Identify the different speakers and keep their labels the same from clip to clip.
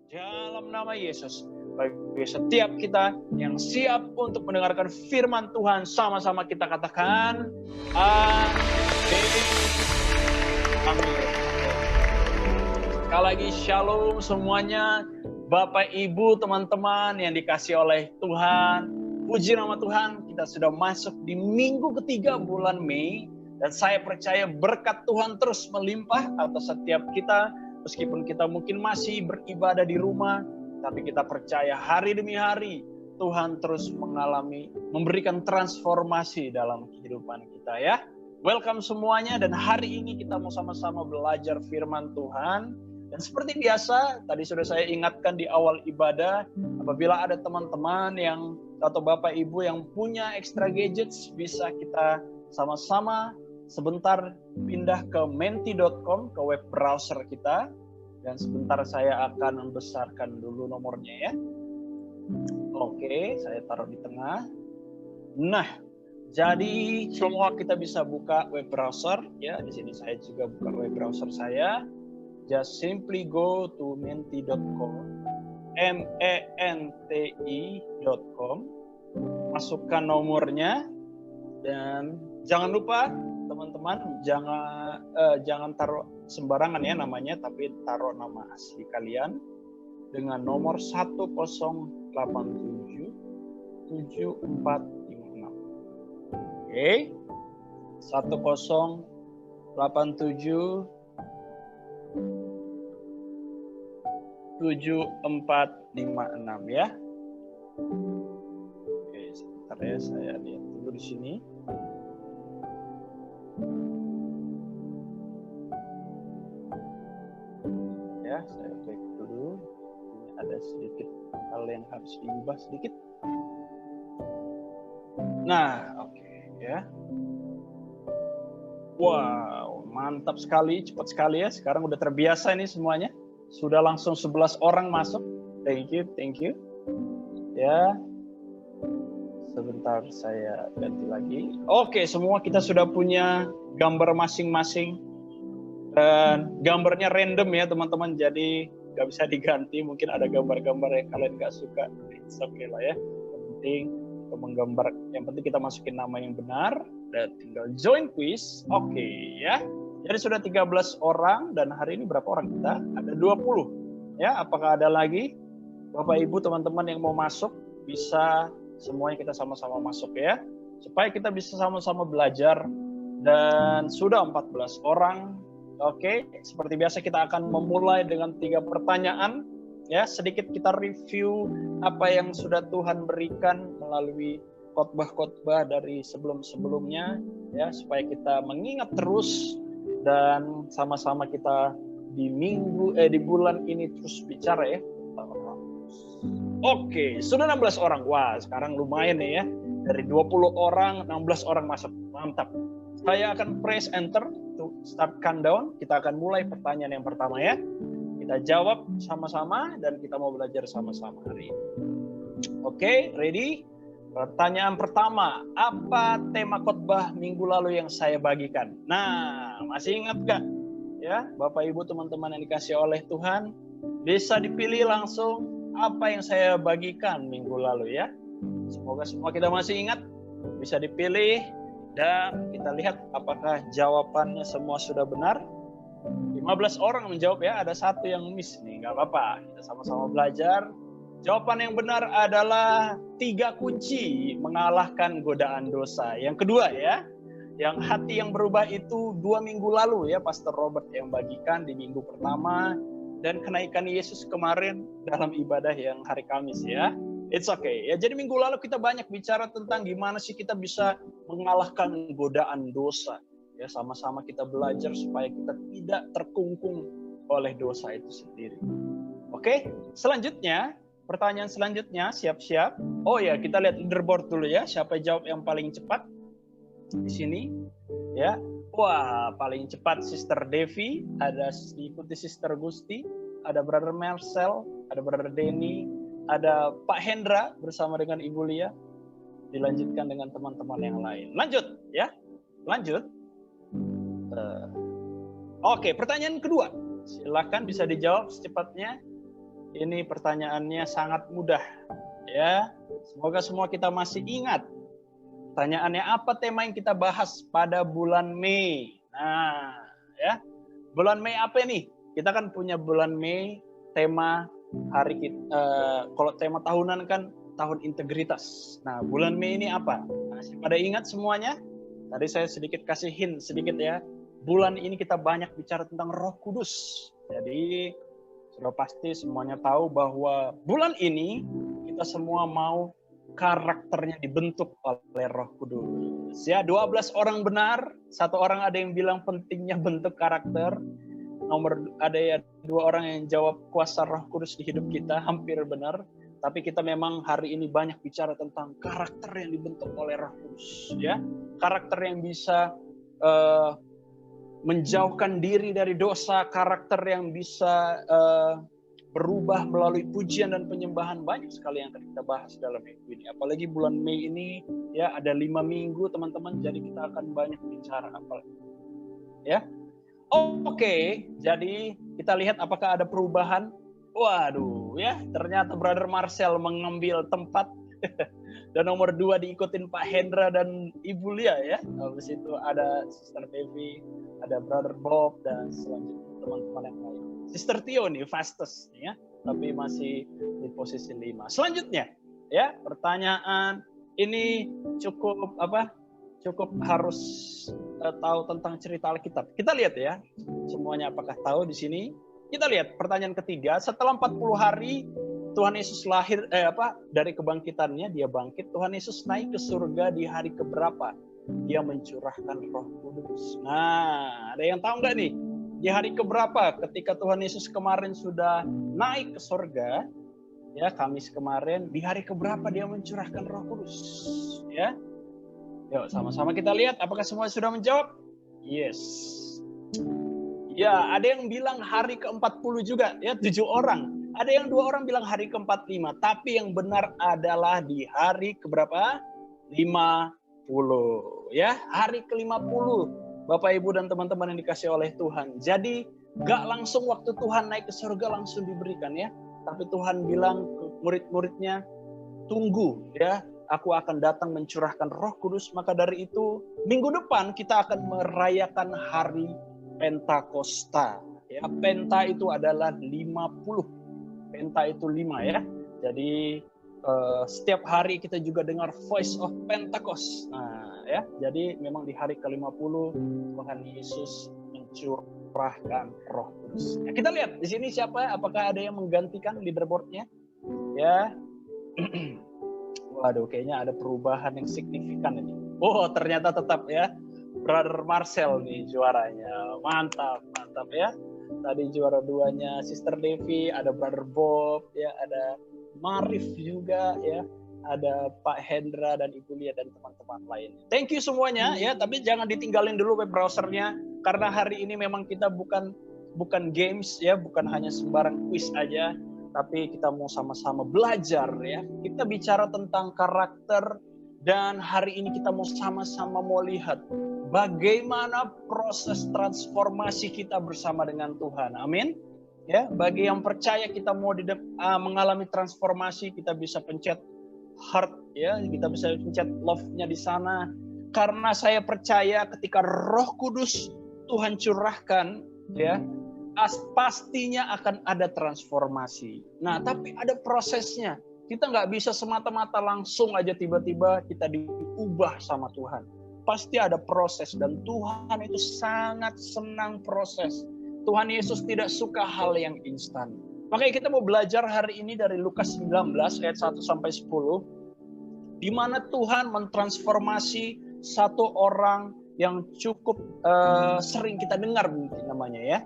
Speaker 1: dalam nama Yesus. Bagi setiap kita yang siap untuk mendengarkan firman Tuhan, sama-sama kita katakan amin. Amin. Sekali lagi shalom semuanya, Bapak Ibu teman-teman yang dikasih oleh Tuhan. Puji nama Tuhan, kita sudah masuk di minggu ketiga bulan Mei, dan saya percaya berkat Tuhan terus melimpah atas setiap kita. Meskipun kita mungkin masih beribadah di rumah, tapi kita percaya hari demi hari Tuhan terus memberikan transformasi dalam kehidupan kita ya. Welcome semuanya, dan hari ini kita mau sama-sama belajar firman Tuhan. Dan seperti biasa, tadi sudah saya ingatkan di awal ibadah, apabila ada teman-teman yang atau Bapak Ibu yang punya extra gadgets, bisa kita sama-sama sebentar pindah ke menti.com, ke web browser kita. Dan sebentar saya akan membesarkan dulu nomornya ya. Oke, saya taruh di tengah. Nah, jadi semua kita bisa buka web browser ya. Di sini saya juga buka web browser saya. Just simply go to menti.com, menti.com, masukkan nomornya, dan jangan lupa teman-teman jangan taruh sembarangan ya namanya, tapi taruh nama asli kalian dengan nomor 1087 7456. Oke. 1087 7456 ya. Oke, sebentar ya, saya lihat dulu di sini. Ya, saya klik dulu. Ini ada sedikit hal yang harus diubah sedikit. Nah, oke ya. Wow, mantap sekali, cepat sekali ya. Sekarang udah terbiasa nih semuanya. Sudah langsung 11 orang masuk. Thank you. Ya. Sebentar saya ganti lagi. Oke, semua kita sudah punya gambar masing-masing. Dan gambarnya random ya teman-teman, jadi nggak bisa diganti. Mungkin ada gambar-gambar yang kalian nggak suka, it's okay lah ya. Yang penting kita masukin nama yang benar dan tinggal join quiz. Oke ya. Jadi sudah 13 orang, dan hari ini berapa orang kita? Ada 20 ya. Apakah ada lagi Bapak Ibu teman-teman yang mau masuk? Bisa semuanya kita sama-sama masuk ya, supaya kita bisa sama-sama belajar. Dan sudah 14 orang. Oke, seperti biasa kita akan memulai dengan 3 pertanyaan. Ya, sedikit kita review apa yang sudah Tuhan berikan melalui khotbah-khotbah dari sebelum-sebelumnya, ya, supaya kita mengingat terus dan sama-sama kita di bulan ini terus bicara ya. Oke, sudah 16 orang. Wah, sekarang lumayan nih ya. Dari 20 orang, 16 orang masuk. Mantap. Saya akan press enter to start countdown. Kita akan mulai pertanyaan yang pertama ya. Kita jawab sama-sama dan kita mau belajar sama-sama hari ini. Oke, ready? Pertanyaan pertama, apa tema khotbah minggu lalu yang saya bagikan? Nah, masih ingat gak? Ya, Bapak Ibu teman-teman yang dikasih oleh Tuhan, bisa dipilih langsung apa yang saya bagikan minggu lalu ya. Semoga semua kita masih ingat, bisa dipilih. Dan kita lihat apakah jawabannya semua sudah benar. 15 orang menjawab ya, ada 1 yang miss nih, nggak apa-apa. Kita sama-sama belajar. Jawaban yang benar adalah 3 kunci mengalahkan godaan dosa. Yang kedua ya, yang hati yang berubah itu 2 minggu lalu ya, Pastor Robert yang bagikan di minggu pertama. Dan kenaikan Yesus kemarin dalam ibadah yang hari Kamis ya. It's okay. Ya, jadi minggu lalu kita banyak bicara tentang gimana sih kita bisa mengalahkan godaan dosa. Ya, sama-sama kita belajar supaya kita tidak terkungkung oleh dosa itu sendiri. Oke, selanjutnya, pertanyaan selanjutnya, siap-siap. Oh ya, kita lihat leaderboard dulu ya. Siapa jawab yang paling cepat di sini? Ya. Wah, paling cepat Sister Devi, ada diikuti Sister Gusti, ada Brother Marcel, ada Brother Denny, ada Pak Hendra bersama dengan Ibu Lia. Dilanjutkan dengan teman-teman yang lain. Lanjut ya. Lanjut. Oke, pertanyaan kedua. Silakan bisa dijawab secepatnya. Ini pertanyaannya sangat mudah. Ya, semoga semua kita masih ingat. Pertanyaannya, apa tema yang kita bahas pada bulan Mei? Nah, ya. Bulan Mei apa nih? Kita kan punya bulan Mei tema hari kita, kalau tema tahunan kan tahun integritas. Nah, bulan Mei ini apa? Masih pada ingat semuanya? Tadi saya sedikit kasih hint sedikit ya. Bulan ini kita banyak bicara tentang Roh Kudus. Jadi sudah pasti semuanya tahu bahwa bulan ini kita semua mau karakternya dibentuk oleh Roh Kudus. Ya, 12 orang benar, satu orang ada yang bilang pentingnya bentuk karakter. Ada ya 2 orang yang jawab kuasa Roh Kudus di hidup kita, hampir benar. Tapi kita memang hari ini banyak bicara tentang karakter yang dibentuk oleh Roh Kudus, ya. Karakter yang bisa menjauhkan diri dari dosa, karakter yang bisa berubah melalui pujian dan penyembahan. Banyak sekali yang akan kita bahas dalam minggu ini. Apalagi bulan Mei ini ya ada 5 minggu teman-teman, jadi kita akan banyak bicara apalagi. Ya. Oke, jadi kita lihat apakah ada perubahan. Waduh, ya ternyata Brother Marcel mengambil tempat dan nomor 2 diikutin Pak Hendra dan Ibu Lia ya. Habis itu ada Sister Devi, ada Brother Bob, dan selanjutnya teman-teman yang lain. Sister Tio nih fastest ya, tapi masih di posisi 5. Selanjutnya ya, pertanyaan ini cukup cukup harus tahu tentang cerita Alkitab. Kita lihat ya, semuanya apakah tahu di sini? Kita lihat pertanyaan ketiga, setelah 40 hari Tuhan Yesus lahir dari kebangkitannya, dia bangkit. Tuhan Yesus naik ke surga di hari keberapa? Dia mencurahkan Roh Kudus. Nah, ada yang tahu nggak nih? Di hari keberapa ketika Tuhan Yesus kemarin sudah naik ke surga? Ya, Kamis kemarin, di hari keberapa dia mencurahkan Roh Kudus? Ya. Yuk, sama-sama kita lihat apakah semua sudah menjawab? Yes. Ya, ada yang bilang hari ke-40 juga, ya 7 orang. Ada yang 2 orang bilang hari ke-45, tapi yang benar adalah di hari keberapa? 50. Ya, hari ke-50. Bapak, Ibu, dan teman-teman yang dikasih oleh Tuhan. Jadi, gak langsung waktu Tuhan naik ke surga langsung diberikan ya. Tapi Tuhan bilang ke murid-muridnya, tunggu ya, aku akan datang mencurahkan Roh Kudus. Maka dari itu, minggu depan kita akan merayakan hari Pentakosta. Ya, Penta itu adalah 50. Penta itu 5 ya. Jadi setiap hari kita juga dengar Voice of Pentecost. Nah, ya. Jadi memang di hari ke-50 Tuhan Yesus mencurahkan Roh Kudus. Ya, kita lihat di sini siapa? Apakah ada yang menggantikan leaderboardnya? Ya. Waduh, kayaknya ada perubahan yang signifikan ini. Oh, ternyata tetap ya. Brother Marcel nih juaranya. Mantap ya. Tadi juara 2-nya Sister Devi, ada Brother Bob, ya, ada Marif juga ya. Ada Pak Hendra dan Ibu Lia dan teman-teman lainnya. Thank you semuanya ya, tapi jangan ditinggalin dulu web browsernya karena hari ini memang kita bukan games ya, bukan hanya sembarang quiz aja, tapi kita mau sama-sama belajar ya. Kita bicara tentang karakter dan hari ini kita mau sama-sama mau lihat bagaimana proses transformasi kita bersama dengan Tuhan. Amin. Ya, bagi yang percaya kita mau mengalami transformasi, kita bisa pencet heart ya, kita bisa pencet love-nya di sana. Karena saya percaya ketika Roh Kudus Tuhan curahkan ya, pastinya akan ada transformasi. Nah, tapi ada prosesnya. Kita nggak bisa semata-mata langsung aja tiba-tiba kita diubah sama Tuhan. Pasti ada proses dan Tuhan itu sangat senang proses. Tuhan Yesus tidak suka hal yang instan. Makanya kita mau belajar hari ini dari Lukas 19 ayat 1 sampai 10, di mana Tuhan mentransformasi satu orang yang cukup sering kita dengar mungkin namanya ya,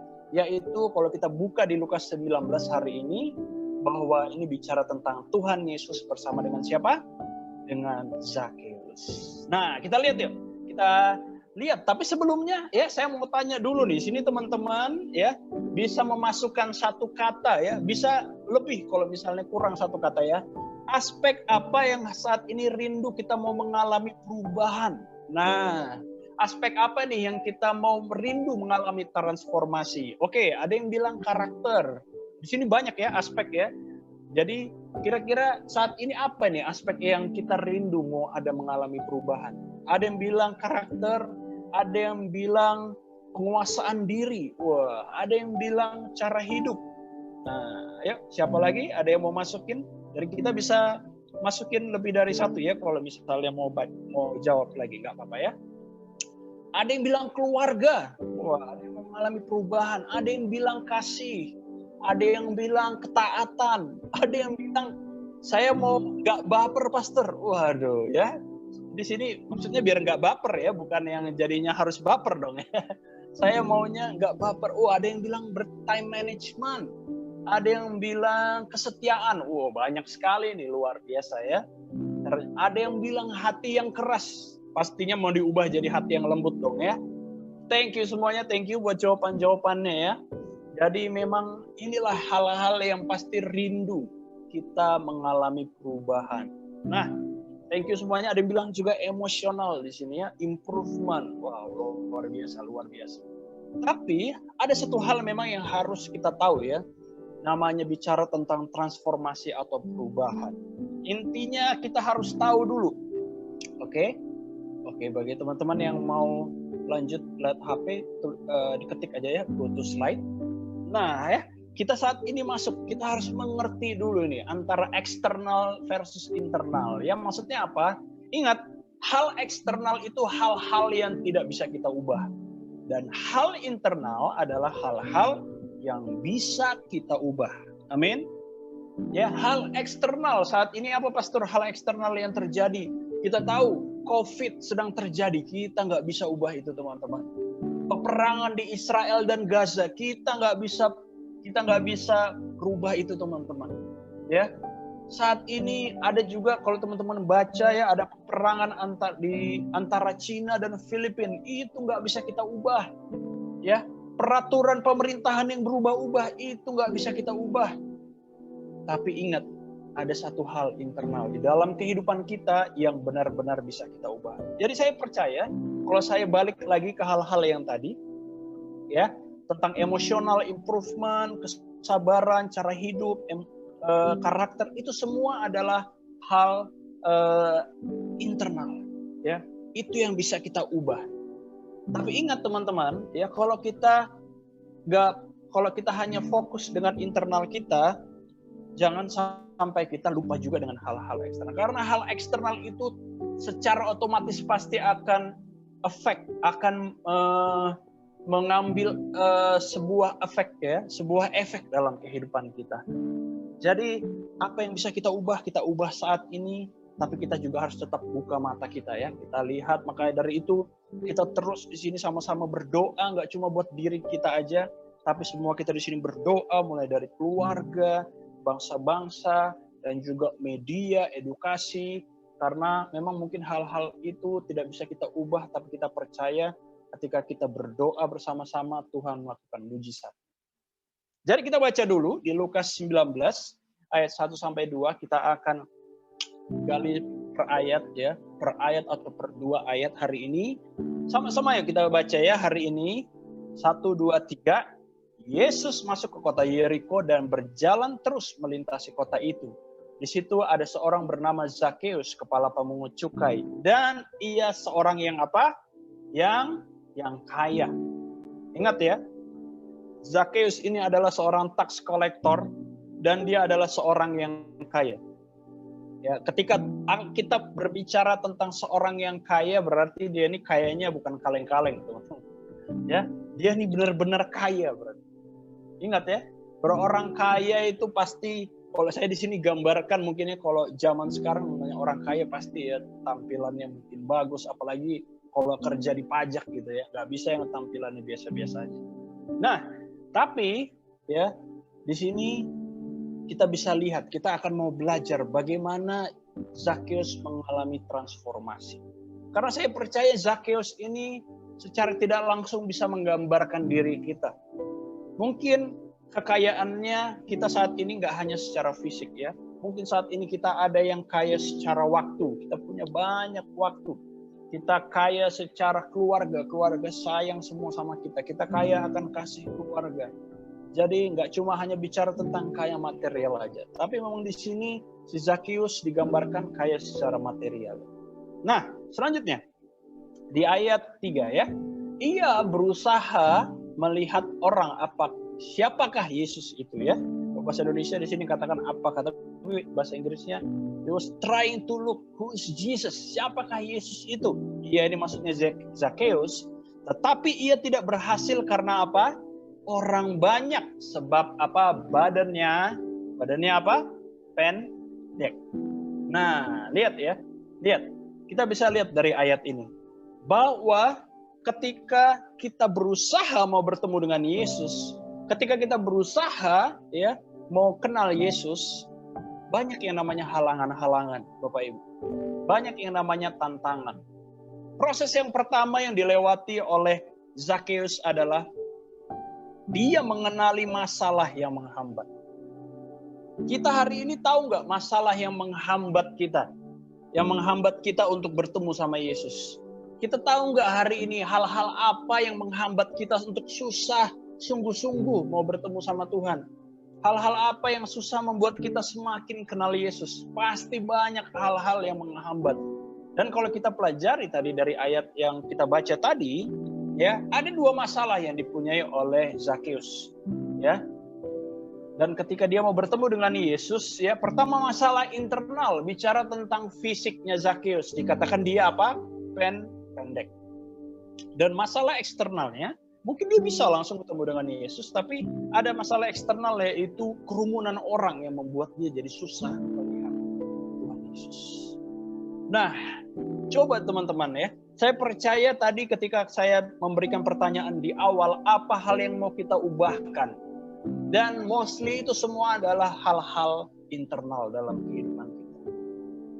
Speaker 1: yaitu kalau kita buka di Lukas 19 hari ini, bahwa ini bicara tentang Tuhan Yesus bersama dengan siapa? Dengan Zakheus. Nah, kita lihat yuk. Kita lihat, tapi sebelumnya ya saya mau tanya dulu nih, sini teman-teman ya, bisa memasukkan satu kata ya, bisa lebih kalau misalnya kurang satu kata ya. Aspek apa yang saat ini rindu kita mau mengalami perubahan? Nah, aspek apa nih yang kita mau rindu mengalami transformasi? Oke, ada yang bilang karakter. Di sini banyak ya aspek ya. Jadi kira-kira saat ini apa nih aspek yang kita rindu mau ada mengalami perubahan? Ada yang bilang karakter, ada yang bilang penguasaan diri, wah, ada yang bilang cara hidup. Nah, ayo siapa lagi? Ada yang mau masukin? Dari kita bisa masukin lebih dari satu ya. Kalau misalnya mau jawab lagi nggak apa-apa ya. Ada yang bilang keluarga, wah, ada yang mengalami perubahan. Ada yang bilang kasih, ada yang bilang ketaatan, ada yang bilang saya mau nggak baper pastor. Waduh ya, di sini maksudnya biar nggak baper ya, bukan yang jadinya harus baper dong ya. Saya maunya nggak baper. Oh, ada yang bilang time management, ada yang bilang kesetiaan. Banyak sekali nih, luar biasa ya. Ada yang bilang hati yang keras, pastinya mau diubah jadi hati yang lembut dong ya. Thank you semuanya, thank you buat jawaban-jawabannya ya. Jadi memang inilah hal-hal yang pasti rindu kita mengalami perubahan. Nah, thank you semuanya. Ada yang bilang juga emosional di sini ya, improvement. Wow, luar biasa, luar biasa. Tapi ada satu hal memang yang harus kita tahu ya, namanya bicara tentang transformasi atau perubahan. Intinya kita harus tahu dulu. Oke, bagi teman-teman yang mau lanjut lihat HP, diketik aja ya, go to slide. Nah ya, kita saat ini masuk, kita harus mengerti dulu nih antara eksternal versus internal. Ya maksudnya apa? Ingat, hal eksternal itu hal-hal yang tidak bisa kita ubah. Dan hal internal adalah hal-hal yang bisa kita ubah. Amin. Ya, hal eksternal saat ini apa pastor? Hal eksternal yang terjadi. Kita tahu COVID sedang terjadi, kita nggak bisa ubah itu teman-teman. Peperangan di Israel dan Gaza, kita nggak bisa rubah itu teman-teman. Ya, saat ini ada juga kalau teman-teman baca ya, ada peperangan antara Cina dan Filipina, itu nggak bisa kita ubah. Ya, peraturan pemerintahan yang berubah-ubah itu nggak bisa kita ubah. Tapi ingat, ada satu hal internal di dalam kehidupan kita yang benar-benar bisa kita ubah. Jadi saya percaya, kalau saya balik lagi ke hal-hal yang tadi, ya, tentang emotional improvement, kesabaran, cara hidup, karakter, itu semua adalah hal internal, ya. Itu yang bisa kita ubah. Tapi ingat teman-teman, ya, kalau kita hanya fokus dengan internal kita, jangan sampai kita lupa juga dengan hal-hal eksternal. Karena hal eksternal itu secara otomatis pasti akan mengambil sebuah efek dalam kehidupan kita. Jadi apa yang bisa kita ubah saat ini, tapi kita juga harus tetap buka mata kita ya. Kita lihat, makanya dari itu kita terus di sini sama-sama berdoa, nggak cuma buat diri kita aja, tapi semua kita di sini berdoa, mulai dari keluarga, bangsa-bangsa, dan juga media, edukasi, karena memang mungkin hal-hal itu tidak bisa kita ubah, tapi kita percaya ketika kita berdoa bersama-sama, Tuhan melakukan mujizat. Jadi kita baca dulu di Lukas 19, ayat 1-2, kita akan gali per ayat ya, per ayat atau per 2 ayat hari ini. Sama-sama ya kita baca ya hari ini, 1, 2, 3. Yesus masuk ke kota Yeriko dan berjalan terus melintasi kota itu. Di situ ada seorang bernama Zakheus, kepala pemungut cukai, dan ia seorang yang apa? Yang kaya. Ingat ya, Zakheus ini adalah seorang tax collector dan dia adalah seorang yang kaya. Ya, ketika kita berbicara tentang seorang yang kaya, berarti dia ini kayanya bukan kaleng-kaleng, teman-teman. Ya, dia ini benar-benar kaya berarti. Ingat ya, orang kaya itu pasti, kalau saya di sini gambarkan mungkinnya kalau zaman sekarang namanya orang kaya pasti ya tampilannya mungkin bagus, apalagi kalau kerja di pajak gitu ya, nggak bisa yang tampilannya biasa-biasa aja. Nah, tapi ya di sini kita bisa lihat, kita akan mau belajar bagaimana Zakheus mengalami transformasi. Karena saya percaya Zakheus ini secara tidak langsung bisa menggambarkan diri kita. Mungkin kekayaannya kita saat ini nggak hanya secara fisik ya. Mungkin saat ini kita ada yang kaya secara waktu. Kita punya banyak waktu. Kita kaya secara keluarga sayang semua sama kita. Kita kaya akan kasih keluarga. Jadi nggak cuma hanya bicara tentang kaya material aja, tapi memang di sini si Zakheus digambarkan kaya secara material. Nah, selanjutnya di ayat 3 ya. Ia berusaha melihat orang siapakah Yesus itu ya. Bahasa Indonesia di sini katakan apa, tapi bahasa Inggrisnya he was trying to look who is Jesus. Siapakah Yesus itu? Ya, ini maksudnya Zakheus, tetapi ia tidak berhasil karena apa? Orang banyak, sebab apa? Badannya apa? Pendek. Nah, lihat ya. Lihat. Kita bisa lihat dari ayat ini bahwa ketika kita berusaha mau bertemu dengan Yesus, ketika kita berusaha ya mau kenal Yesus, banyak yang namanya halangan-halangan, Bapak Ibu. Banyak yang namanya tantangan. Proses yang pertama yang dilewati oleh Zakheus adalah dia mengenali masalah yang menghambat. Kita hari ini tahu nggak masalah yang menghambat kita? Yang menghambat kita untuk bertemu sama Yesus. Kita tahu nggak hari ini hal-hal apa yang menghambat kita untuk susah, sungguh-sungguh mau bertemu sama Tuhan? Hal-hal apa yang susah membuat kita semakin kenal Yesus? Pasti banyak hal-hal yang menghambat. Dan kalau kita pelajari tadi dari ayat yang kita baca tadi, ya, ada dua masalah yang dipunyai oleh Zakheus, ya. Dan ketika dia mau bertemu dengan Yesus, ya, pertama masalah internal, bicara tentang fisiknya Zakheus, dikatakan dia apa? Pendek. Dan masalah eksternalnya, mungkin dia bisa langsung ketemu dengan Yesus, tapi ada masalah eksternal, yaitu kerumunan orang yang membuat dia jadi susah melihat Tuhan Yesus. Nah, coba teman-teman ya, saya percaya tadi ketika saya memberikan pertanyaan di awal, apa hal yang mau kita ubahkan? Dan mostly itu semua adalah hal-hal internal dalam kehidupan kita.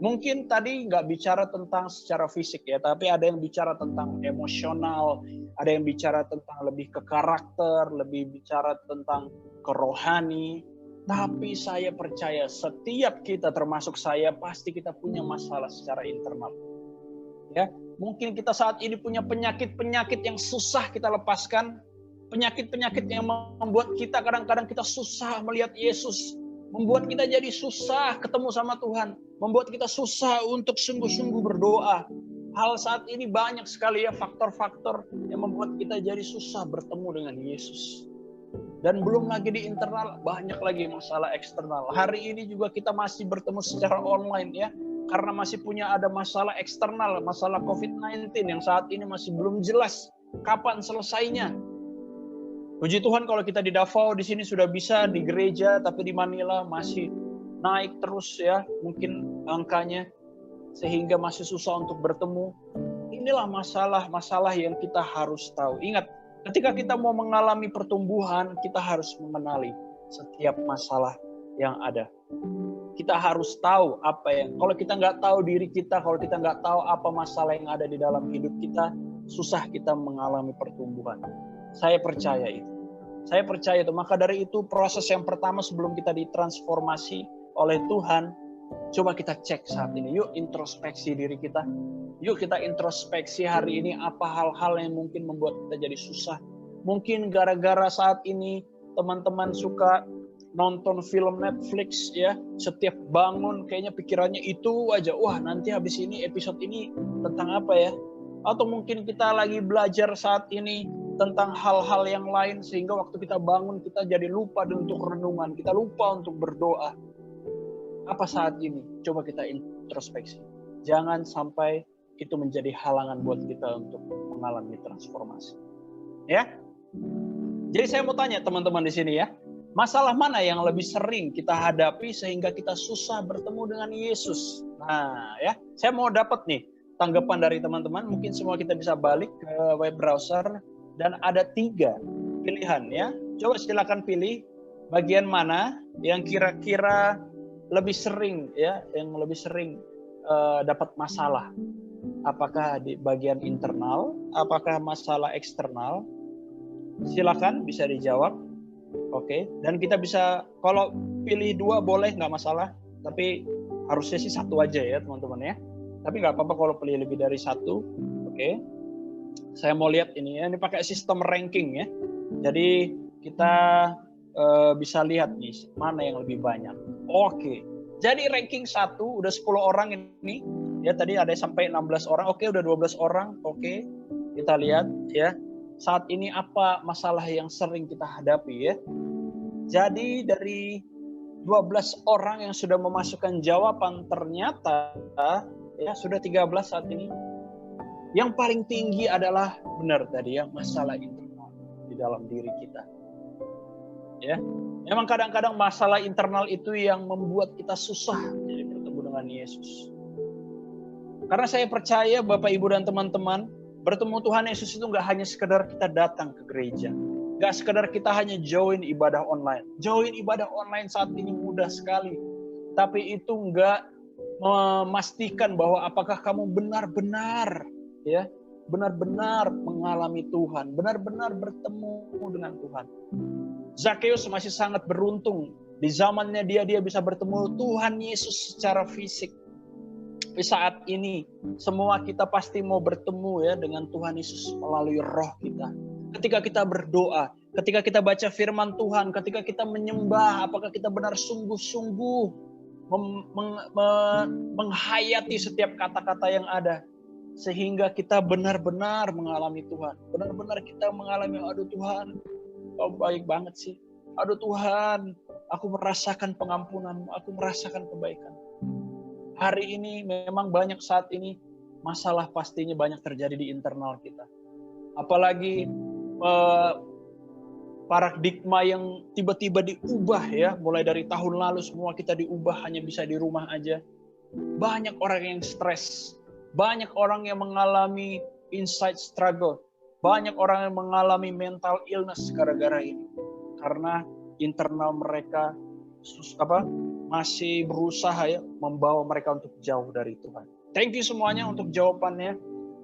Speaker 1: Mungkin tadi nggak bicara tentang secara fisik ya, tapi ada yang bicara tentang emosional, ada yang bicara tentang lebih ke karakter, lebih bicara tentang kerohani. Tapi saya percaya setiap kita, termasuk saya, pasti kita punya masalah secara internal. Ya, mungkin kita saat ini punya penyakit-penyakit yang susah kita lepaskan, penyakit-penyakit yang membuat kita kadang-kadang kita susah melihat Yesus, membuat kita jadi susah ketemu sama Tuhan, membuat kita susah untuk sungguh-sungguh berdoa. Hal saat ini banyak sekali ya faktor-faktor yang membuat kita jadi susah bertemu dengan Yesus. Dan belum lagi di internal, banyak lagi masalah eksternal. Hari ini juga kita masih bertemu secara online ya, karena masih punya ada masalah eksternal, masalah COVID-19 yang saat ini masih belum jelas kapan selesainya. Puji Tuhan kalau kita di Davao di sini sudah bisa di gereja, tapi di Manila masih naik terus ya, mungkin angkanya, sehingga masih susah untuk bertemu. Inilah masalah-masalah yang kita harus tahu. Ingat, ketika kita mau mengalami pertumbuhan, kita harus mengenali setiap masalah yang ada. Kita harus tahu apa yang, kalau kita nggak tahu diri kita, kalau kita nggak tahu apa masalah yang ada di dalam hidup kita, susah kita mengalami pertumbuhan. Saya percaya itu. Saya percaya itu. Maka dari itu proses yang pertama sebelum kita ditransformasi oleh Tuhan, coba kita cek saat ini. Yuk introspeksi diri kita. Yuk kita introspeksi hari ini apa hal-hal yang mungkin membuat kita jadi susah. Mungkin gara-gara saat ini teman-teman suka nonton film Netflix ya. Setiap bangun kayaknya pikirannya itu aja. Wah, nanti habis ini episode ini tentang apa ya? Atau mungkin kita lagi belajar saat ini tentang hal-hal yang lain sehingga waktu kita bangun kita jadi lupa untuk renungan, kita lupa untuk berdoa. Apa saat ini? Coba kita introspeksi. Jangan sampai itu menjadi halangan buat kita untuk mengalami transformasi. Ya. Jadi saya mau tanya teman-teman di sini ya, masalah mana yang lebih sering kita hadapi sehingga kita susah bertemu dengan Yesus? Nah, ya, saya mau dapat nih tanggapan dari teman-teman. Mungkin semua kita bisa balik ke web browser. Dan ada 3 pilihan ya. Coba silakan pilih bagian mana yang kira-kira lebih sering ya, yang lebih sering dapat masalah. Apakah di bagian internal, apakah masalah eksternal? Silakan bisa dijawab. Oke. Dan kita bisa kalau pilih 2 boleh, nggak masalah. Tapi harusnya sih 1 aja ya teman-teman ya. Tapi nggak apa-apa kalau pilih lebih dari 1. Oke. Saya mau lihat ini ya, ini pakai sistem ranking ya. Jadi kita bisa lihat nih mana yang lebih banyak. Oke. Jadi ranking 1 udah 10 orang ini. Ya tadi ada sampai 16 orang. Oke, udah 12 orang. Oke. Kita lihat ya. Saat ini apa masalah yang sering kita hadapi ya. Jadi dari 12 orang yang sudah memasukkan jawaban ternyata ya sudah 13 saat ini. Yang paling tinggi adalah benar tadi ya, masalah internal di dalam diri kita. Ya, memang kadang-kadang masalah internal itu yang membuat kita susah jadi bertemu dengan Yesus. Karena saya percaya Bapak Ibu dan teman-teman, bertemu Tuhan Yesus itu nggak hanya sekedar kita datang ke gereja, nggak sekedar kita hanya join ibadah online. Join ibadah online saat ini mudah sekali, tapi itu nggak memastikan bahwa apakah kamu benar-benar ya benar-benar mengalami Tuhan, benar-benar bertemu dengan Tuhan. Zakheus masih sangat beruntung. Di zamannya dia bisa bertemu Tuhan Yesus secara fisik. Di saat ini semua kita pasti mau bertemu ya dengan Tuhan Yesus melalui roh kita. Ketika kita berdoa, ketika kita baca firman Tuhan, ketika kita menyembah, apakah kita benar sungguh-sungguh menghayati setiap kata-kata yang ada. Sehingga kita benar-benar mengalami Tuhan. Benar-benar kita mengalami, aduh Tuhan, Kau baik banget sih. Aduh Tuhan, aku merasakan pengampunan, aku merasakan kebaikan. Hari ini memang banyak saat ini masalah pastinya banyak terjadi di internal kita. Apalagi paradigma yang tiba-tiba diubah ya, mulai dari tahun lalu semua kita diubah hanya bisa di rumah aja. Banyak orang yang stres, banyak orang yang mengalami inside struggle. Banyak orang yang mengalami mental illness gara-gara ini. Karena internal mereka masih berusaha ya membawa mereka untuk jauh dari Tuhan. Thank you semuanya untuk jawabannya.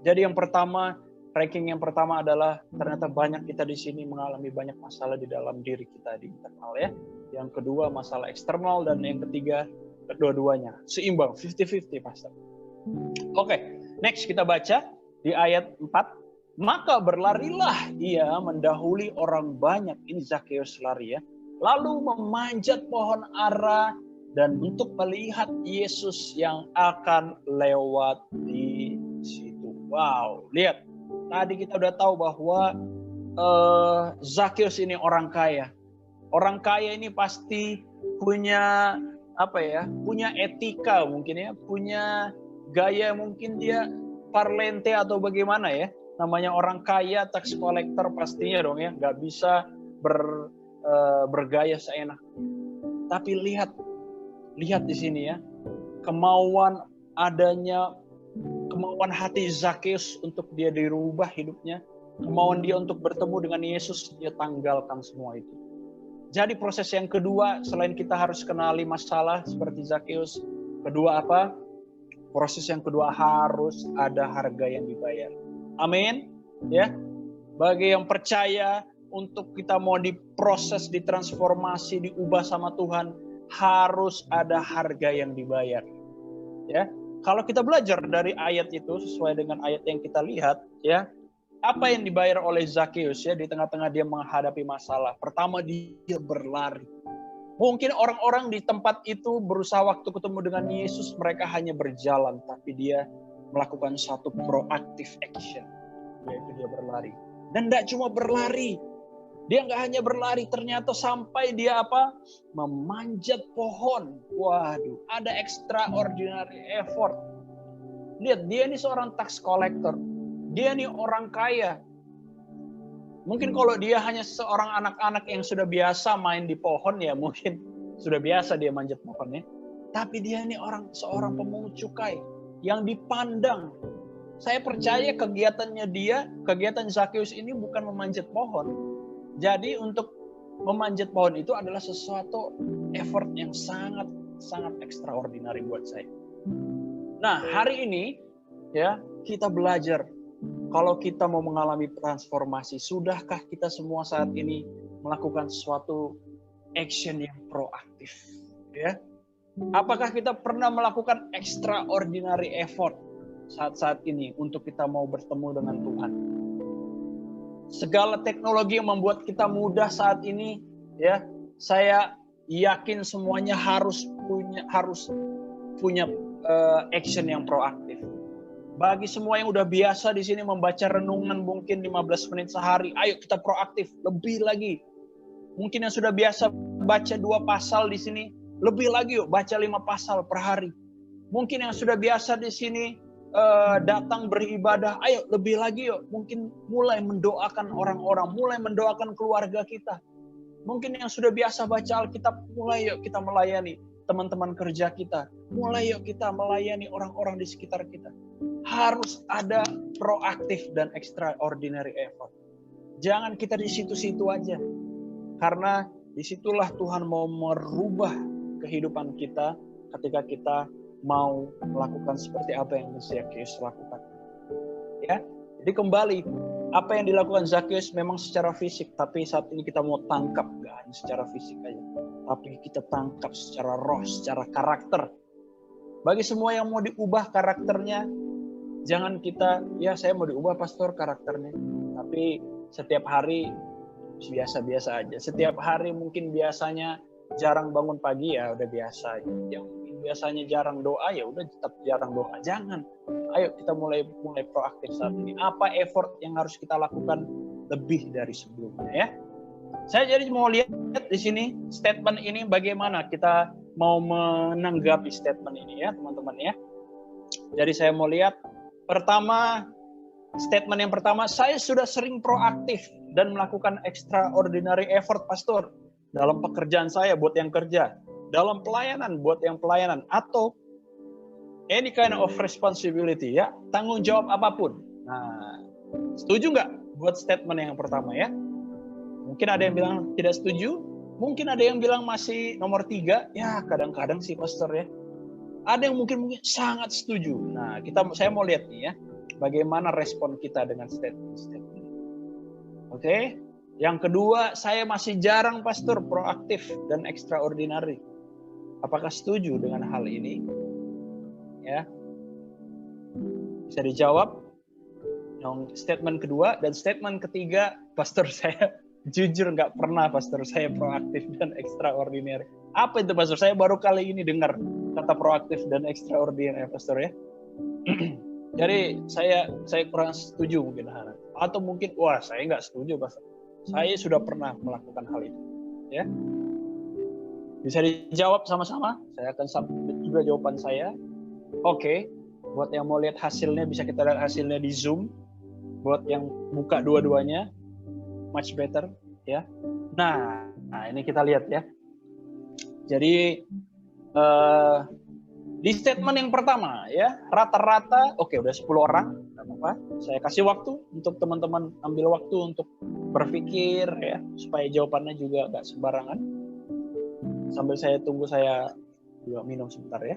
Speaker 1: Jadi yang pertama, ranking yang pertama adalah ternyata banyak kita di sini mengalami banyak masalah di dalam diri kita di internal ya. Yang kedua masalah eksternal dan yang ketiga kedua-duanya seimbang 50-50 Pastor. Oke, next kita baca di ayat 4. Maka berlarilah ia mendahului orang banyak, ini Zakheus lari ya, lalu memanjat pohon ara dan untuk melihat Yesus yang akan lewat di situ. Wow, lihat. Tadi kita udah tahu bahwa Zakheus ini orang kaya. Orang kaya ini pasti punya punya etika mungkin ya, punya gaya mungkin dia parlente atau bagaimana ya. Namanya orang kaya, tax collector pastinya dong ya, nggak bisa bergaya seenak. Tapi lihat di sini ya, kemauan hati Zakheus untuk dia dirubah hidupnya, kemauan dia untuk bertemu dengan Yesus, dia tanggalkan semua itu. Jadi proses yang kedua, selain kita harus kenali masalah seperti Zakheus, kedua apa? Proses yang kedua harus ada harga yang dibayar. Amin. Ya. Bagi yang percaya untuk kita mau diproses, ditransformasi, diubah sama Tuhan, harus ada harga yang dibayar. Ya. Kalau kita belajar dari ayat itu sesuai dengan ayat yang kita lihat, ya. Apa yang dibayar oleh Zakheus ya di tengah-tengah dia menghadapi masalah? Pertama dia berlari. Mungkin orang-orang di tempat itu berusaha waktu ketemu dengan Yesus, mereka hanya berjalan, tapi dia melakukan satu proactive action, yaitu dia berlari. Dan tidak cuma berlari, dia nggak hanya berlari, ternyata sampai dia memanjat pohon. Waduh, ada extraordinary effort. Lihat, dia ini seorang tax collector, dia ini orang kaya. Mungkin kalau dia hanya seorang anak-anak yang sudah biasa main di pohon ya mungkin sudah biasa dia manjat pohonnya. Tapi dia ini seorang pemungut cukai yang dipandang. Saya percaya kegiatan Zakheus ini bukan memanjat pohon. Jadi untuk memanjat pohon itu adalah sesuatu effort yang sangat extraordinary buat saya. Nah, hari ini ya kita belajar kalau kita mau mengalami transformasi, sudahkah kita semua saat ini melakukan suatu action yang proaktif? Ya, apakah kita pernah melakukan extraordinary effort saat-saat ini untuk kita mau bertemu dengan Tuhan? Segala teknologi yang membuat kita mudah saat ini, ya, saya yakin semuanya harus punya action yang proaktif. Bagi semua yang udah biasa di sini membaca renungan mungkin 15 menit sehari, ayo kita proaktif, lebih lagi. Mungkin yang sudah biasa baca 2 pasal di sini, lebih lagi yuk, baca 5 pasal per hari. Mungkin yang sudah biasa di sini datang beribadah, ayo lebih lagi yuk. Mungkin mulai mendoakan orang-orang, mulai mendoakan keluarga kita. Mungkin yang sudah biasa baca Alkitab, mulai yuk kita melayani teman-teman kerja kita. Mulai yuk kita melayani orang-orang di sekitar kita. Harus ada proaktif dan extraordinary effort. Jangan kita di situ-situ aja. Karena disitulah Tuhan mau merubah kehidupan kita ketika kita mau melakukan seperti apa yang Zakheus lakukan. Ya, jadi kembali, apa yang dilakukan Zakheus memang secara fisik, tapi saat ini kita mau tangkap, gak hanya secara fisik aja, tapi kita tangkap secara roh, secara karakter. Bagi semua yang mau diubah karakternya, jangan kita, ya saya mau diubah pastor karakternya, tapi setiap hari biasa-biasa aja. Setiap hari mungkin biasanya jarang bangun pagi, ya udah biasa aja. Yang mungkin biasanya jarang doa, ya udah tetap jarang doa. Jangan. Ayo kita mulai proaktif saat ini. Apa effort yang harus kita lakukan lebih dari sebelumnya ya? Saya jadi mau lihat di sini statement ini bagaimana kita mau menanggapi statement ini ya teman-teman ya. Jadi saya mau lihat statement yang pertama, saya sudah sering proaktif dan melakukan extraordinary effort pastor dalam pekerjaan saya buat yang kerja, dalam pelayanan buat yang pelayanan, atau any kind of responsibility ya, tanggung jawab apapun. Nah, setuju nggak buat statement yang pertama ya? Mungkin ada yang bilang tidak setuju, mungkin ada yang bilang masih nomor 3, ya kadang-kadang sih pastor ya. Ada yang mungkin sangat setuju. Nah, saya mau lihat nih ya, bagaimana respon kita dengan statement ini. Oke? Yang kedua, saya masih jarang pastor proaktif dan extraordinary. Apakah setuju dengan hal ini? Ya. Bisa dijawab. Yang statement kedua dan statement ketiga, pastor saya jujur nggak pernah pastor saya proaktif dan extraordinary. Apa itu pastor? Saya baru kali ini dengar kata proaktif dan extraordinary pastor ya. Jadi saya kurang setuju mungkin, atau mungkin wah saya nggak setuju pastor. Saya sudah pernah melakukan hal itu ya. Bisa dijawab sama-sama. Saya akan submit juga jawaban saya. Oke. Buat yang mau lihat hasilnya bisa kita lihat hasilnya di Zoom. Buat yang buka dua-duanya much better ya. Nah ini kita lihat ya. Jadi di statement yang pertama ya, rata-rata oke, udah 10 orang, enggak apa-apa. Saya kasih waktu untuk teman-teman ambil waktu untuk berpikir ya, supaya jawabannya juga enggak sembarangan. Sambil saya tunggu, saya juga minum sebentar ya.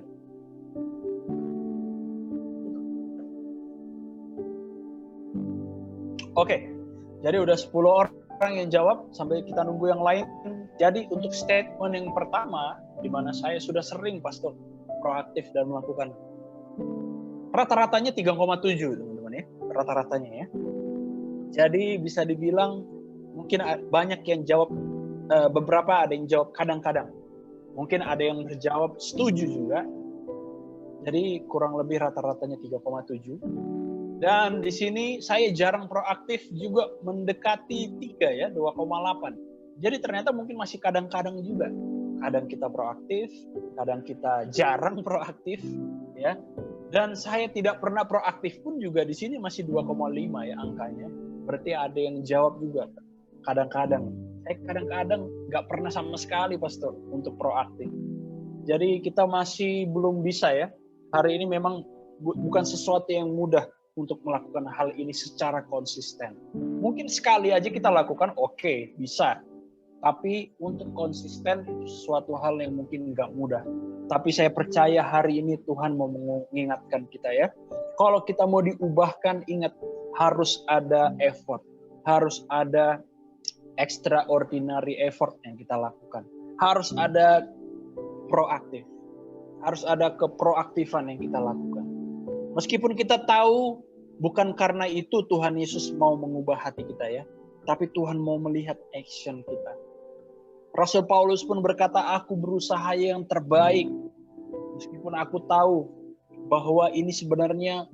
Speaker 1: Oke. Jadi udah 10 orang yang jawab, sambil kita nunggu yang lain. Jadi untuk statement yang pertama, di mana saya sudah sering pastor proaktif dan melakukan, rata-ratanya 3,7 teman-teman ya, rata-ratanya ya. Jadi bisa dibilang mungkin banyak yang jawab, beberapa ada yang jawab kadang-kadang, mungkin ada yang berjawab setuju juga. Jadi kurang lebih rata-ratanya 3,7. Dan di sini saya jarang proaktif juga mendekati 3 ya, 2,8. Jadi ternyata mungkin masih kadang-kadang juga. Kadang kita proaktif, kadang kita jarang proaktif, ya. Dan saya tidak pernah proaktif pun juga di sini masih 2,5 ya angkanya. Berarti ada yang jawab juga. Kadang-kadang. Saya kadang-kadang nggak pernah sama sekali pastor untuk proaktif. Jadi kita masih belum bisa ya. Hari ini memang bukan sesuatu yang mudah untuk melakukan hal ini secara konsisten. Mungkin sekali aja kita lakukan, oke, bisa. Tapi untuk konsisten itu suatu hal yang mungkin nggak mudah. Tapi saya percaya hari ini Tuhan mau mengingatkan kita ya. Kalau kita mau diubahkan, ingat harus ada effort. Harus ada extraordinary effort yang kita lakukan. Harus ada proaktif. Harus ada keproaktifan yang kita lakukan. Meskipun kita tahu bukan karena itu Tuhan Yesus mau mengubah hati kita ya. Tapi Tuhan mau melihat action kita. Rasul Paulus pun berkata, aku berusaha yang terbaik. Meskipun aku tahu bahwa ini sebenarnya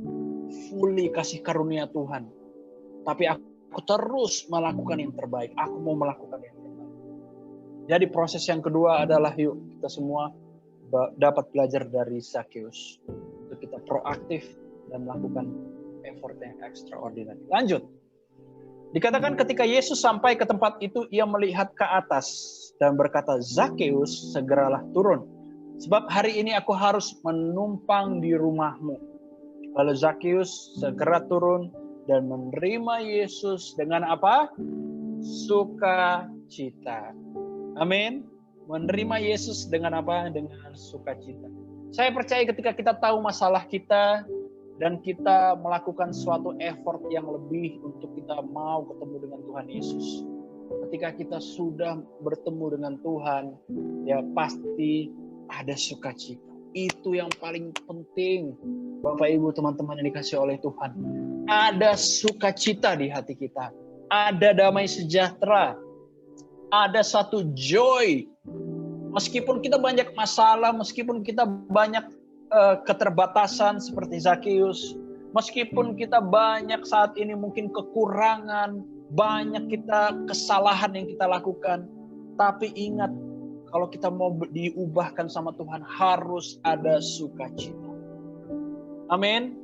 Speaker 1: fully kasih karunia Tuhan. Tapi aku terus melakukan yang terbaik. Aku mau melakukan yang terbaik. Jadi proses yang kedua adalah yuk kita semua dapat belajar dari Zakheus. Untuk kita proaktif dan melakukan effort yang extraordinary. Lanjut. Dikatakan ketika Yesus sampai ke tempat itu, ia melihat ke atas dan berkata, Zakheus, segeralah turun. Sebab hari ini aku harus menumpang di rumahmu. Lalu Zakheus segera turun dan menerima Yesus dengan apa? Sukacita. Amin. Menerima Yesus dengan apa? Dengan sukacita. Saya percaya ketika kita tahu masalah kita, dan kita melakukan suatu effort yang lebih untuk kita mau ketemu dengan Tuhan Yesus. Ketika kita sudah bertemu dengan Tuhan, ya pasti ada sukacita. Itu yang paling penting, Bapak Ibu teman-teman yang dikasih oleh Tuhan. Ada sukacita di hati kita. Ada damai sejahtera. Ada satu joy. Meskipun kita banyak masalah, meskipun kita banyak keterbatasan seperti Zakheus, meskipun kita banyak saat ini mungkin kekurangan, banyak kita kesalahan yang kita lakukan, tapi ingat kalau kita mau diubahkan sama Tuhan harus ada sukacita. Amin.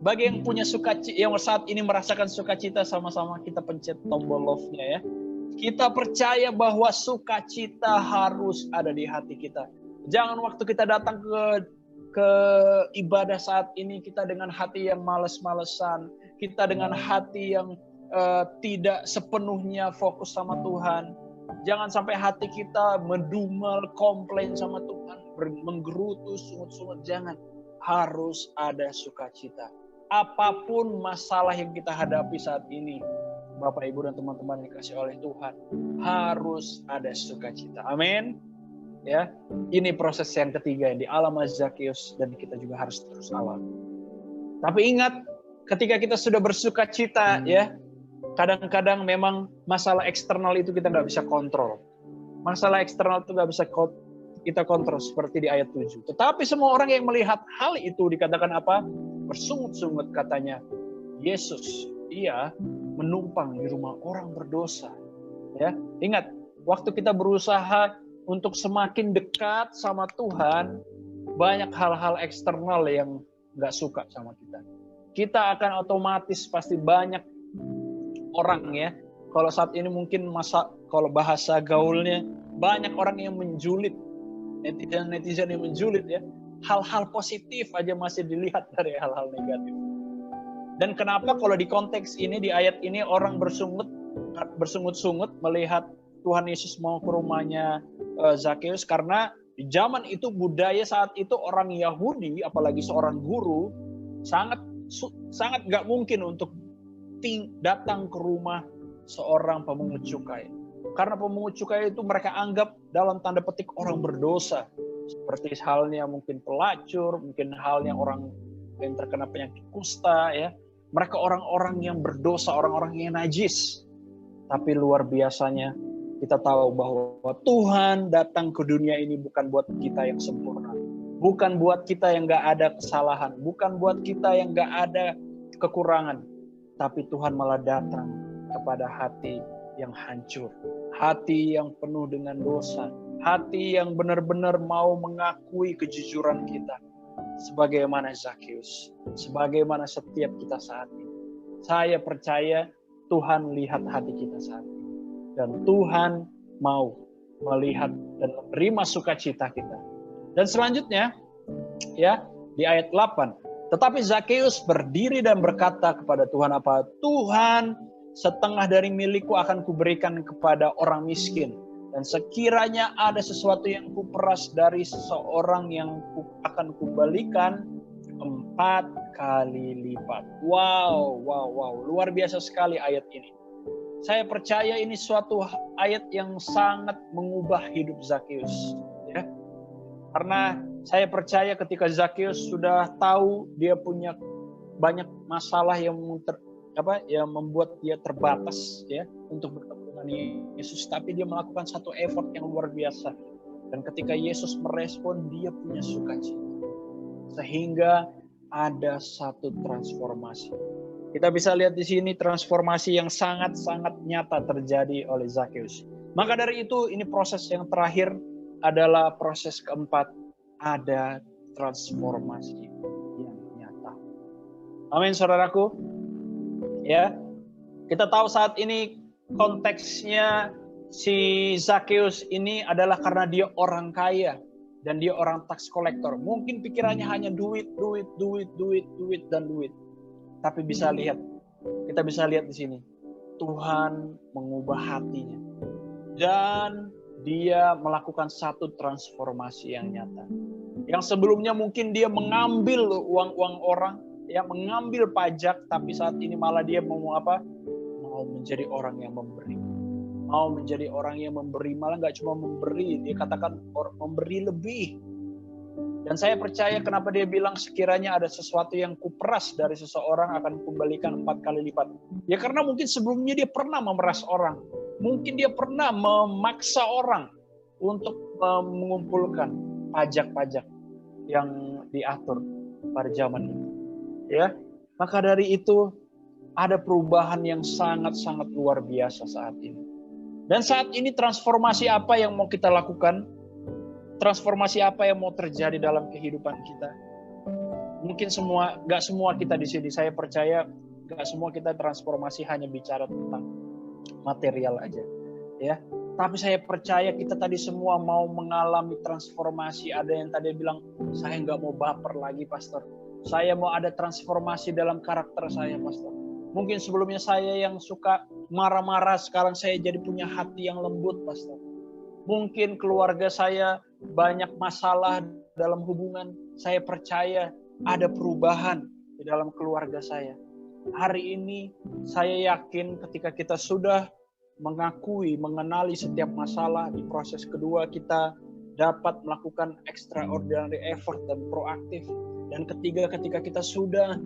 Speaker 1: Bagi yang punya sukacita, yang saat ini merasakan sukacita, sama-sama kita pencet tombol love-nya ya. Kita percaya bahwa sukacita harus ada di hati kita. Jangan waktu kita datang ke ibadah saat ini kita dengan hati yang males-malesan, kita dengan hati yang tidak sepenuhnya fokus sama Tuhan. Jangan sampai hati kita mendumel, komplain sama Tuhan, menggerutu, sungut-sungut. Jangan. Harus ada sukacita. Apapun masalah yang kita hadapi saat ini, Bapak, Ibu, dan teman-teman yang dikasih oleh Tuhan, harus ada sukacita. Amin. Ya, ini proses yang ketiga yang dialami Zakheus dan kita juga harus terus alami. Tapi ingat, ketika kita sudah bersukacita, ya, kadang-kadang memang masalah eksternal itu kita nggak bisa kontrol. Masalah eksternal itu nggak bisa kita kontrol seperti di ayat 7. Tetapi semua orang yang melihat hal itu dikatakan apa? Bersungut-sungut katanya, Yesus, ia menumpang di rumah orang berdosa. Ya, ingat, waktu kita berusaha untuk semakin dekat sama Tuhan, banyak hal-hal eksternal yang nggak suka sama kita. Kita akan otomatis pasti banyak orang ya. Kalau saat ini mungkin kalau bahasa gaulnya banyak orang yang menjulit, netizen yang menjulit ya. Hal-hal positif aja masih dilihat dari hal-hal negatif. Dan kenapa kalau di konteks ini di ayat ini orang bersungut-sungut melihat Tuhan Yesus mau ke rumahnya Zakheus, karena di zaman itu budaya saat itu orang Yahudi, apalagi seorang guru, sangat nggak mungkin untuk datang ke rumah seorang pemungut cukai. Karena pemungut cukai itu mereka anggap dalam tanda petik orang berdosa. Seperti halnya mungkin pelacur, mungkin halnya orang yang terkena penyakit kusta ya. Mereka orang-orang yang berdosa, orang-orang yang najis. Tapi luar biasanya kita tahu bahwa Tuhan datang ke dunia ini bukan buat kita yang sempurna. Bukan buat kita yang gak ada kesalahan. Bukan buat kita yang gak ada kekurangan. Tapi Tuhan malah datang kepada hati yang hancur. Hati yang penuh dengan dosa. Hati yang benar-benar mau mengakui kejujuran kita. Sebagaimana Zakheus. Sebagaimana setiap kita saat ini. Saya percaya Tuhan lihat hati kita saat ini. Dan Tuhan mau melihat dan menerima sukacita kita. Dan selanjutnya, ya di ayat 8. Tetapi Zakheus berdiri dan berkata kepada Tuhan apa? Tuhan, setengah dari milikku akan kuberikan kepada orang miskin. Dan sekiranya ada sesuatu yang kuperas dari seseorang yang akan kubalikan 4 kali lipat. Wow. Luar biasa sekali ayat ini. Saya percaya ini suatu ayat yang sangat mengubah hidup Zakheus. Ya. Karena saya percaya ketika Zakheus sudah tahu dia punya banyak masalah yang yang membuat dia terbatas ya untuk bertemu dengan Yesus, tapi dia melakukan satu effort yang luar biasa. Dan ketika Yesus merespon, dia punya sukacita. Sehingga ada satu transformasi. Kita bisa lihat di sini transformasi yang sangat-sangat nyata terjadi oleh Zakheus. Maka dari itu, ini proses yang terakhir adalah proses keempat, ada transformasi yang nyata. Amin, saudaraku. Ya, kita tahu saat ini konteksnya si Zakheus ini adalah karena dia orang kaya dan dia orang tax collector. Mungkin pikirannya hanya duit, dan duit. Tapi kita bisa lihat di sini, Tuhan mengubah hatinya. Dan dia melakukan satu transformasi yang nyata. Yang sebelumnya mungkin dia mengambil uang-uang orang, ya mengambil pajak, tapi saat ini malah dia mau menjadi orang yang memberi. Mau menjadi orang yang memberi, malah nggak cuma memberi, dia katakan memberi lebih. Dan saya percaya kenapa dia bilang sekiranya ada sesuatu yang kuperas dari seseorang akan kembalikan 4 kali lipat. Ya karena mungkin sebelumnya dia pernah memeras orang. Mungkin dia pernah memaksa orang untuk mengumpulkan pajak-pajak yang diatur pada zaman ini. Ya, maka dari itu ada perubahan yang sangat-sangat luar biasa saat ini. Dan saat ini transformasi apa yang mau kita lakukan? Transformasi apa yang mau terjadi dalam kehidupan kita? Mungkin gak semua kita di sini, saya percaya gak semua kita transformasi hanya bicara tentang material aja, ya. Tapi saya percaya kita tadi semua mau mengalami transformasi. Ada yang tadi bilang, saya nggak mau baper lagi, Pastor. Saya mau ada transformasi dalam karakter saya, Pastor. Mungkin sebelumnya saya yang suka marah-marah, sekarang saya jadi punya hati yang lembut, Pastor. Mungkin keluarga saya banyak masalah dalam hubungan. Saya percaya ada perubahan di dalam keluarga saya. Hari ini saya yakin ketika kita sudah mengakui, mengenali setiap masalah, di proses kedua kita dapat melakukan extraordinary effort dan proaktif. Dan ketiga, ketika kita sudah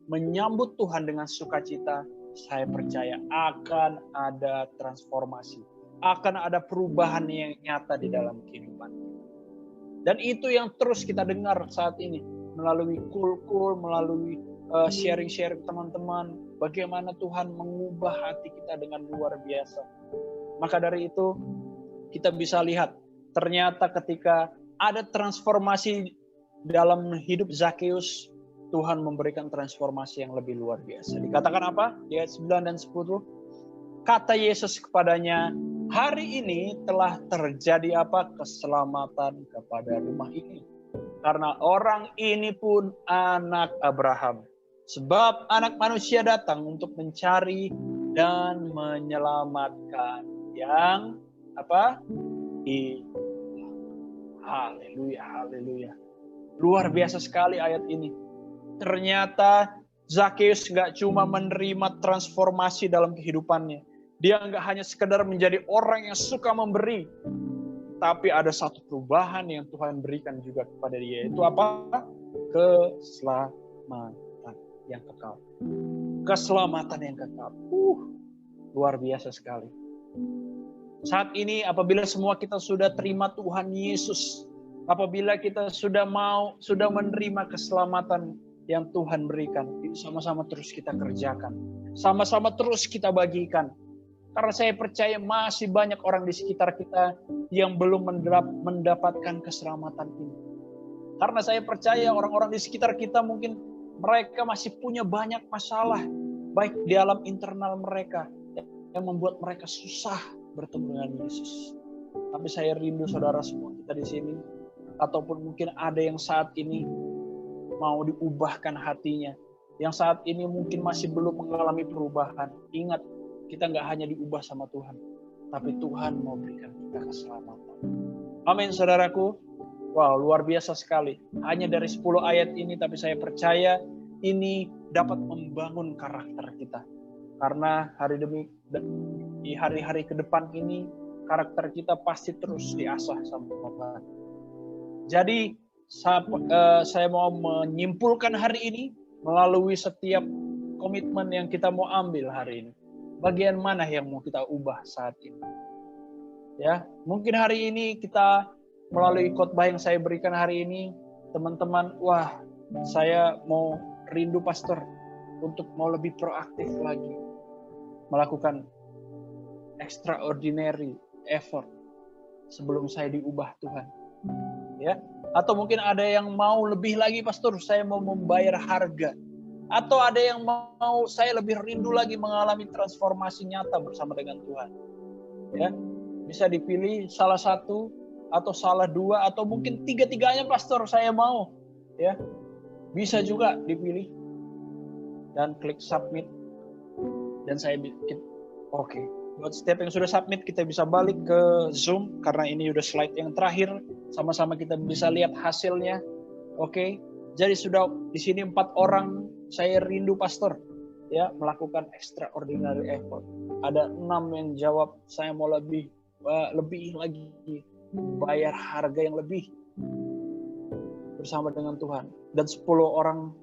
Speaker 1: menyambut Tuhan dengan sukacita, saya percaya akan ada transformasi. Akan ada perubahan yang nyata di dalam kehidupan. Dan itu yang terus kita dengar saat ini. Melalui kul-kul, melalui sharing-sharing teman-teman. Bagaimana Tuhan mengubah hati kita dengan luar biasa. Maka dari itu kita bisa lihat. Ternyata ketika ada transformasi dalam hidup Zakheus, Tuhan memberikan transformasi yang lebih luar biasa. Dikatakan apa? Di ayat 9 dan 10. Kata Yesus kepadanya, hari ini telah terjadi apa? Keselamatan kepada rumah ini. Karena orang ini pun anak Abraham. Sebab anak manusia datang untuk mencari dan menyelamatkan yang apa? Haleluya, haleluya. Luar biasa sekali ayat ini. Ternyata Zakheus gak cuma menerima transformasi dalam kehidupannya. Dia nggak hanya sekedar menjadi orang yang suka memberi, tapi ada satu perubahan yang Tuhan berikan juga kepada dia. Itu apa? Keselamatan yang kekal. Keselamatan yang kekal. Luar biasa sekali. Saat ini apabila semua kita sudah terima Tuhan Yesus, apabila kita sudah menerima keselamatan yang Tuhan berikan, itu sama-sama terus kita kerjakan. Sama-sama terus kita bagikan. Karena saya percaya masih banyak orang di sekitar kita yang belum mendapatkan keselamatan ini. Karena saya percaya orang-orang di sekitar kita mungkin mereka masih punya banyak masalah. Baik di dalam internal mereka yang membuat mereka susah bertemu dengan Yesus. Tapi saya rindu saudara semua kita di sini. Ataupun mungkin ada yang saat ini mau diubahkan hatinya. Yang saat ini mungkin masih belum mengalami perubahan. Ingat, kita nggak hanya diubah sama Tuhan, tapi Tuhan mau berikan kita keselamatan. Amin, saudaraku. Wow, luar biasa sekali. Hanya dari 10 ayat ini, tapi saya percaya ini dapat membangun karakter kita. Karena di hari-hari ke depan ini, karakter kita pasti terus diasah sama Tuhan. Jadi, saya mau menyimpulkan hari ini melalui setiap komitmen yang kita mau ambil hari ini? Bagian mana yang mau kita ubah saat ini? Ya, mungkin hari ini kita melalui khotbah yang saya berikan hari ini, teman-teman, wah, saya mau rindu pastor untuk mau lebih proaktif lagi, melakukan extraordinary effort sebelum saya diubah Tuhan. Ya, atau mungkin ada yang mau lebih lagi, pastor, saya mau membayar harga. Atau ada yang mau saya lebih rindu lagi mengalami transformasi nyata bersama dengan Tuhan. Ya, bisa dipilih salah satu atau salah dua atau mungkin tiga-tiganya, pastor, saya mau. Ya, bisa juga dipilih dan klik submit. Dan saya bikin, oke. Buat setiap yang sudah submit, kita bisa balik ke Zoom karena ini udah slide yang terakhir. Sama-sama kita bisa lihat hasilnya. Oke. Jadi sudah di sini 4 orang, saya rindu pastor, ya, melakukan extraordinary effort. Ada 6 yang jawab saya mau lebih lagi, bayar harga yang lebih bersama dengan Tuhan. Dan 10 orang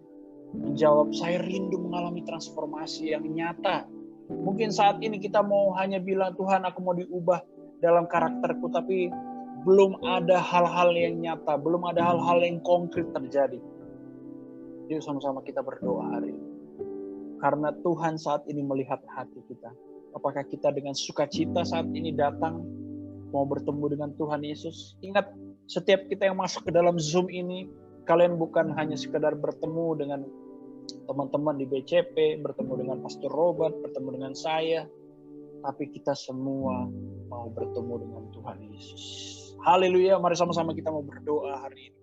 Speaker 1: menjawab saya rindu mengalami transformasi yang nyata. Mungkin saat ini kita mau hanya bilang, Tuhan, aku mau diubah dalam karakterku, tapi belum ada hal-hal yang nyata, belum ada hal-hal yang konkret terjadi. Yuk sama-sama kita berdoa hari ini. Karena Tuhan saat ini melihat hati kita. Apakah kita dengan sukacita saat ini datang mau bertemu dengan Tuhan Yesus? Ingat, setiap kita yang masuk ke dalam Zoom ini, kalian bukan hanya sekedar bertemu dengan teman-teman di BCP, bertemu dengan Pastor Robert, bertemu dengan saya, tapi kita semua mau bertemu dengan Tuhan Yesus. Haleluya, mari sama-sama kita mau berdoa hari ini.